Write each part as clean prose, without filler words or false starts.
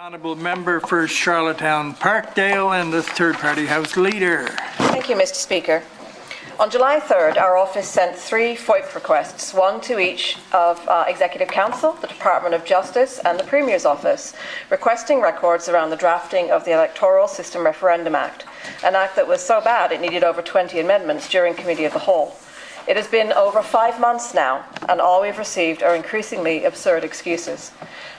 Honourable Member for Charlottetown Parkdale and the Third Party House Leader. Thank you, Mr. Speaker. On July 3rd, our office sent 3 FOIP requests, one to each of Executive Council, the Department of Justice and the Premier's Office, requesting records around the drafting of the Electoral System Referendum Act, an act that was so bad it needed over 20 amendments during Committee of the Whole. It has been over 5 months now, and all we've received are increasingly absurd excuses.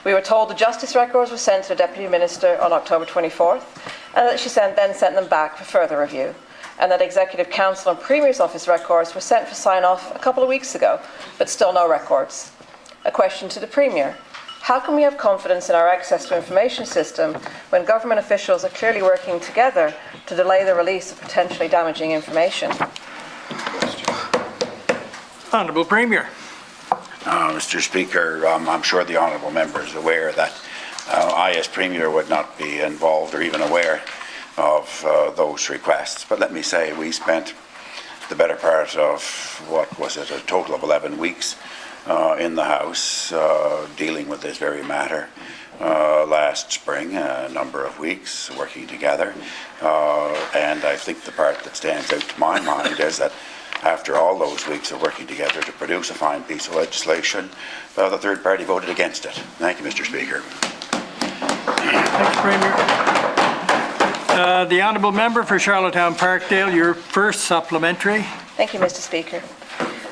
We were told the Justice records were sent to the Deputy Minister on October 24th, and that she then sent them back for further review, and that Executive Council and Premier's Office records were sent for sign-off a couple of weeks ago, but still no records. A question to the Premier. How can we have confidence in our access to information system when government officials are clearly working together to delay the release of potentially damaging information? Honourable Premier. Mr. Speaker, I'm sure the honourable member is aware that I, as Premier, would not be involved or even aware of those requests. But let me say, we spent the better part of, what was it, a total of 11 weeks in the House dealing with this very matter. Last spring, a number of weeks working together. And I think the part that stands out to my mind is that after all those weeks of working together to produce a fine piece of legislation, the third party voted against it. Thank you, Mr. Speaker. Thank you, Premier. The Honourable Member for Charlottetown Parkdale, your first supplementary. Thank you, Mr. Speaker.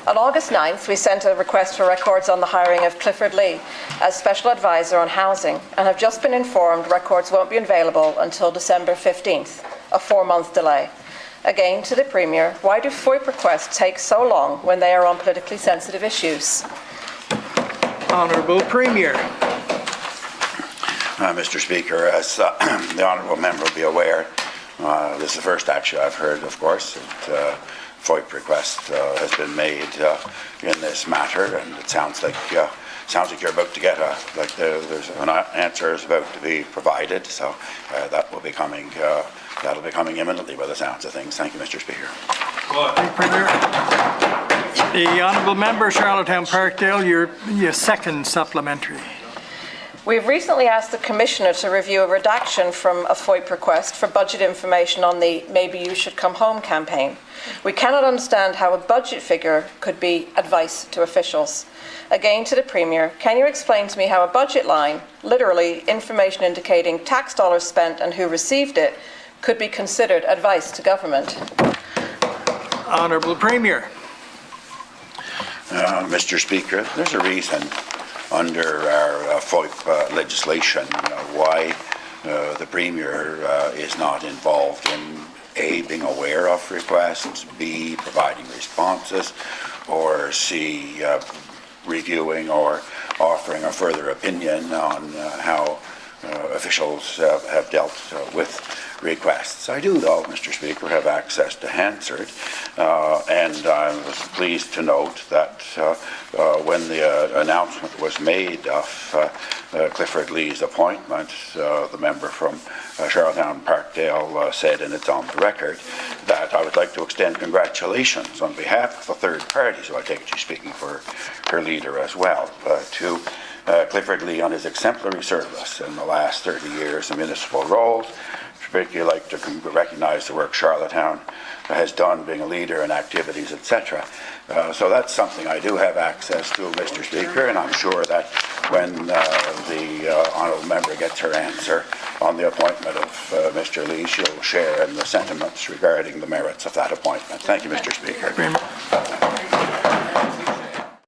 On August 9th, we sent a request for records on the hiring of Clifford Lee as Special Advisor on Housing, and have just been informed records won't be available until December 15th, a 4-month delay. Again, to the Premier, why do FOIP requests take so long when they are on politically sensitive issues? Honourable Premier. Mr. Speaker, as the honourable member will be aware, this is the first actually I've heard, of course, that FOIP request has been made in this matter, and it sounds like you're about to get there's an answer is about to be provided, so that will be coming. That'll be coming imminently by the sounds of things. Thank you, Mr. Speaker. Thank you, Premier. The Honourable Member, Charlottetown Parkdale, your second supplementary. We've recently asked the Commissioner to review a redaction from a FOIP request for budget information on the Maybe You Should Come Home campaign. We cannot understand how a budget figure could be advice to officials. Again, to the Premier, can you explain to me how a budget line, literally information indicating tax dollars spent and who received it, could be considered advice to government? Honourable Premier. Mr. Speaker, there's a reason under our FOIP legislation why the Premier is not involved in A, being aware of requests, B, providing responses, or C, reviewing or offering a further opinion on how officials have dealt with requests. I do, though, Mr. Speaker, have access to Hansard, and I was pleased to note that when the announcement was made of Clifford Lee's appointment, the member from Charlottetown Parkdale said, and it's on the record, that I would like to extend congratulations on behalf of the third party, so I take it she's speaking for her leader as well, to Clifford Lee on his exemplary service in the last 30 years in municipal roles. Particularly like to recognise the work Charlottetown has done, being a leader in activities, etc. So that's something I do have access to, Mr. Speaker, and I'm sure that when the honourable member gets her answer on the appointment of Mr. Lee, she'll share in the sentiments regarding the merits of that appointment. Thank you, Mr. Speaker.